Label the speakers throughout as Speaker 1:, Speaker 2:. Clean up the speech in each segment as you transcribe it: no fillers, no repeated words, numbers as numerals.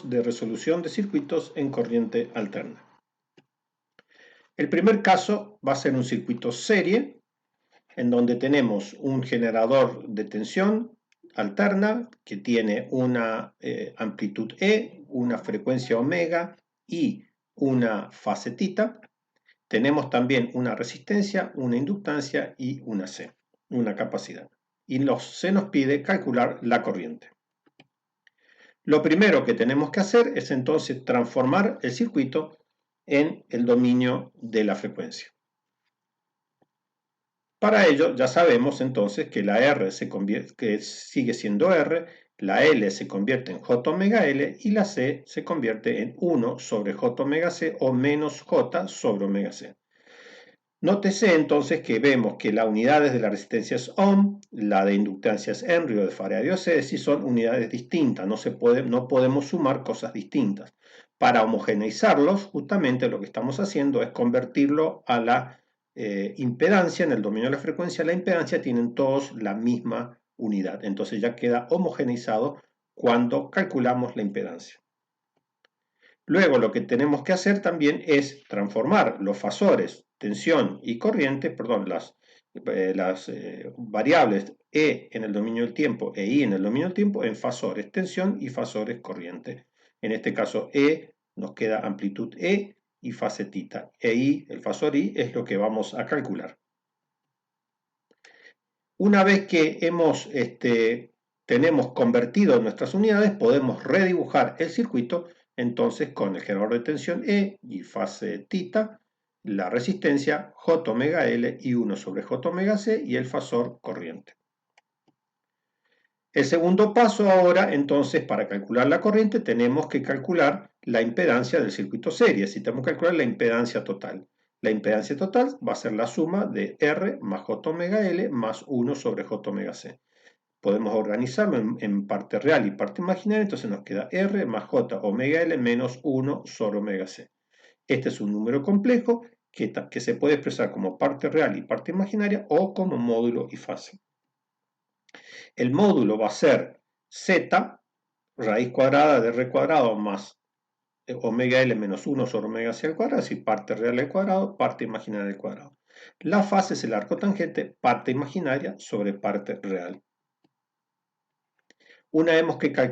Speaker 1: de resolución de circuitos en corriente alterna. El primer caso va a ser un circuito serie, en donde tenemos un generador de tensión alterna que tiene una amplitud E, una frecuencia omega y una fase tita. Tenemos también una resistencia, una inductancia y una C, una capacidad. Y se nos pide calcular la corriente. Lo primero que tenemos que hacer es entonces transformar el circuito en el dominio de la frecuencia. Para ello ya sabemos entonces que la R que sigue siendo R, la L se convierte en J omega L y la C se convierte en 1 sobre J omega C o menos J sobre omega C. Nótese entonces que vemos que las unidades de la resistencia es ohm, la de inductancia es Henry o de Faraday o es decir, son unidades distintas, no podemos sumar cosas distintas. Para homogeneizarlos, justamente lo que estamos haciendo es convertirlo a la impedancia. En el dominio de la frecuencia, la impedancia tienen todos la misma unidad, entonces ya queda homogeneizado cuando calculamos la impedancia. Luego lo que tenemos que hacer también es transformar los fasores tensión y corriente, perdón, las variables E en el dominio del tiempo e I en el dominio del tiempo en fasores tensión y fasores corriente. En este caso E nos queda amplitud E y fase tita. E I, el fasor I, es lo que vamos a calcular. Una vez que tenemos convertido nuestras unidades, podemos redibujar el circuito entonces con el generador de tensión E y fase tita, la resistencia J omega L y 1 sobre J omega C y el fasor corriente. El segundo paso ahora, entonces, para calcular la corriente tenemos que calcular la impedancia del circuito serie, si tenemos que calcular la impedancia total. La impedancia total va a ser la suma de R más J omega L más 1 sobre J omega C. Podemos organizarlo en parte real y parte imaginaria, entonces nos queda R más J omega L menos 1 sobre omega C. Este es un número complejo que se puede expresar como parte real y parte imaginaria o como módulo y fase. El módulo va a ser Z, raíz cuadrada de R cuadrado más omega L menos 1 sobre omega C al cuadrado, es decir, parte real al cuadrado, parte imaginaria al cuadrado. La fase es el arco tangente, parte imaginaria sobre parte real. Una vez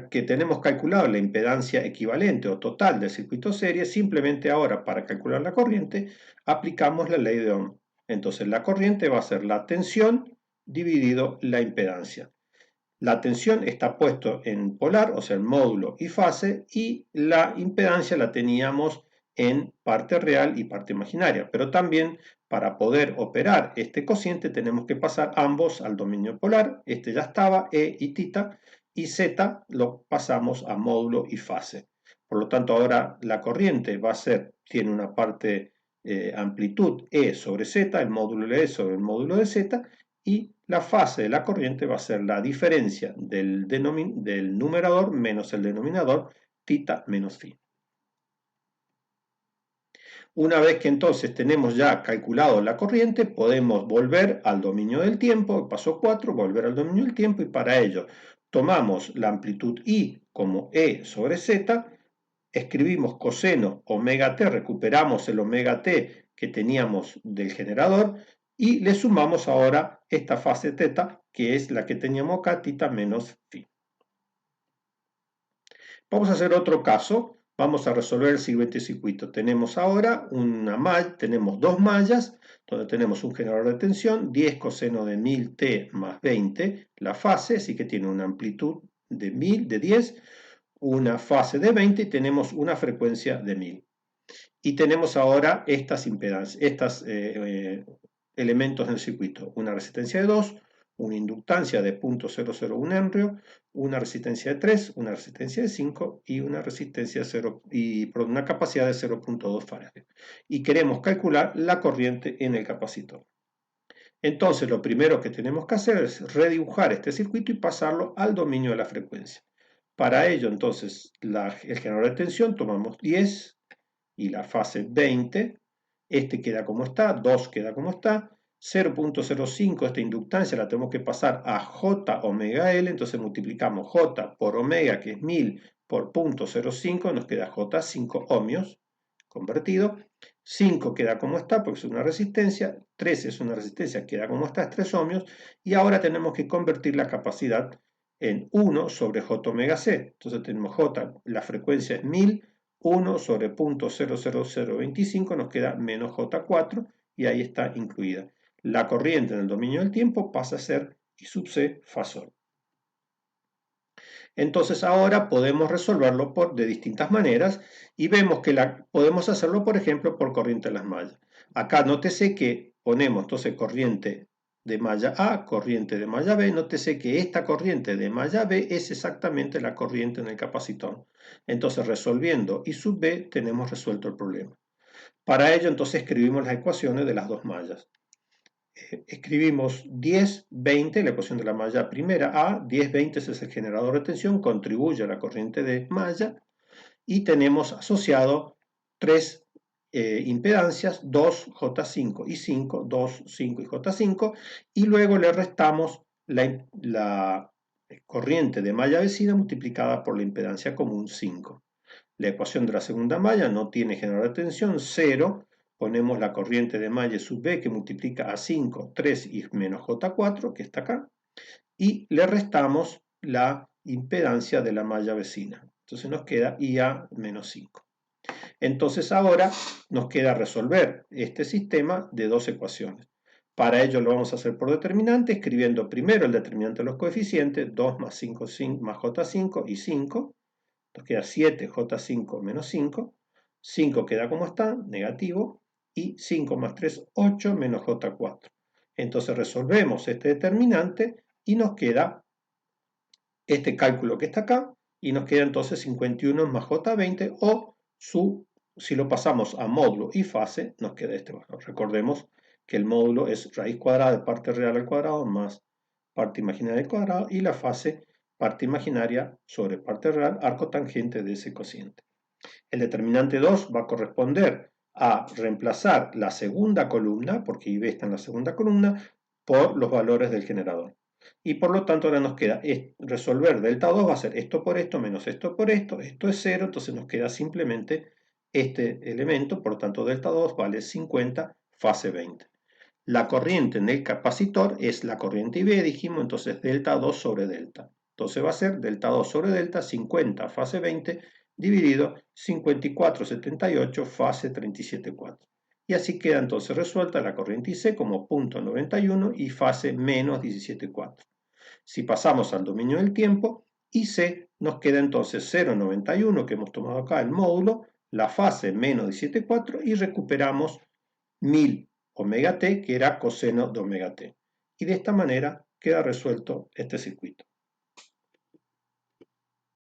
Speaker 1: que tenemos calculado la impedancia equivalente o total del circuito serie, simplemente ahora para calcular la corriente aplicamos la ley de Ohm. Entonces la corriente va a ser la tensión dividido la impedancia. La tensión está puesto en polar, o sea, en módulo y fase, y la impedancia la teníamos en parte real y parte imaginaria. Pero también para poder operar este cociente tenemos que pasar ambos al dominio polar. Este ya estaba, E y tita, y Z lo pasamos a módulo y fase. Por lo tanto, ahora la corriente tiene una parte amplitud E sobre Z, el módulo de E sobre el módulo de Z, y la fase de la corriente va a ser la diferencia del numerador menos el denominador, tita menos phi. Una vez que entonces tenemos ya calculado la corriente, podemos volver al dominio del tiempo, paso 4, volver al dominio del tiempo, y para ello tomamos la amplitud I como E sobre Z, escribimos coseno omega t, recuperamos el omega t que teníamos del generador, y le sumamos ahora esta fase teta, que es la que teníamos acá, tita menos phi. Vamos a hacer otro caso. Vamos a resolver el siguiente circuito. Tenemos ahora tenemos dos mallas, donde tenemos un generador de tensión, 10 coseno de 1000 t más 20, la fase, así que tiene una amplitud de 1000, una fase de 20 y tenemos una frecuencia de 1000. Y tenemos ahora estos elementos del circuito, una resistencia de 2, una inductancia de 0.001 henrio, una resistencia de 3, una resistencia de 5 y una una capacidad de 0.2 Faraday. Y queremos calcular la corriente en el capacitor. Entonces lo primero que tenemos que hacer es redibujar este circuito y pasarlo al dominio de la frecuencia. Para ello entonces el generador de tensión tomamos 10 y la fase 20, este queda como está, 2 queda como está, 0.05 esta inductancia la tenemos que pasar a J omega L, entonces multiplicamos J por omega, que es 1000, por 0.05 nos queda J5 ohmios convertido. 5 queda como está porque es una resistencia. 3 es una resistencia, queda como está, es 3 ohmios. Y ahora tenemos que convertir la capacidad en 1 sobre J omega C. Entonces tenemos J, la frecuencia es 1000, 1 sobre 0.00025 nos queda menos J4 y ahí está incluida. La corriente en el dominio del tiempo pasa a ser I sub C fa sol. Entonces ahora podemos resolverlo de distintas maneras y vemos que podemos hacerlo, por ejemplo, por corriente de las mallas. Acá nótese que ponemos entonces corriente de malla A, corriente de malla B. Nótese que esta corriente de malla B es exactamente la corriente en el capacitor. Entonces resolviendo I sub B tenemos resuelto el problema. Para ello entonces escribimos las ecuaciones de las dos mallas. Escribimos 10, 20, la ecuación de la malla primera A, 10, 20 es el generador de tensión, contribuye a la corriente de malla y tenemos asociado tres impedancias, 2, J5 y 5, 2, 5 y J5, y luego le restamos la corriente de malla vecina multiplicada por la impedancia común 5. La ecuación de la segunda malla no tiene generador de tensión, 0. Ponemos la corriente de malla sub B que multiplica a 5, 3 y menos J4, que está acá, y le restamos la impedancia de la malla vecina. Entonces nos queda IA menos 5. Entonces ahora nos queda resolver este sistema de dos ecuaciones. Para ello lo vamos a hacer por determinante, escribiendo primero el determinante de los coeficientes, 2 más 5, 5 más J5 y 5. Nos queda 7, J5 menos 5. 5 queda como está, negativo. Y 5 más 3, 8 menos J4. Entonces resolvemos este determinante y nos queda este cálculo que está acá. Y nos queda entonces 51 más J20 o si lo pasamos a módulo y fase, nos queda este valor. Recordemos que el módulo es raíz cuadrada de parte real al cuadrado más parte imaginaria al cuadrado y la fase parte imaginaria sobre parte real, arco tangente de ese cociente. El determinante 2 va a corresponder a reemplazar la segunda columna, porque IB está en la segunda columna, por los valores del generador. Y por lo tanto ahora nos queda resolver delta 2 va a ser esto por esto menos esto por esto es 0, entonces nos queda simplemente este elemento, por lo tanto delta 2 vale 50 fase 20. La corriente en el capacitor es la corriente IB, dijimos, entonces delta 2 sobre delta. Entonces va a ser delta 2 sobre delta 50 fase 20 dividido 54,78 fase 37,4. Y así queda entonces resuelta la corriente IC como punto 91 y fase menos 17,4. Si pasamos al dominio del tiempo, IC nos queda entonces 0,91 que hemos tomado acá el módulo, la fase menos 17,4 y recuperamos 1000 omega t, que era coseno de omega t. Y de esta manera queda resuelto este circuito.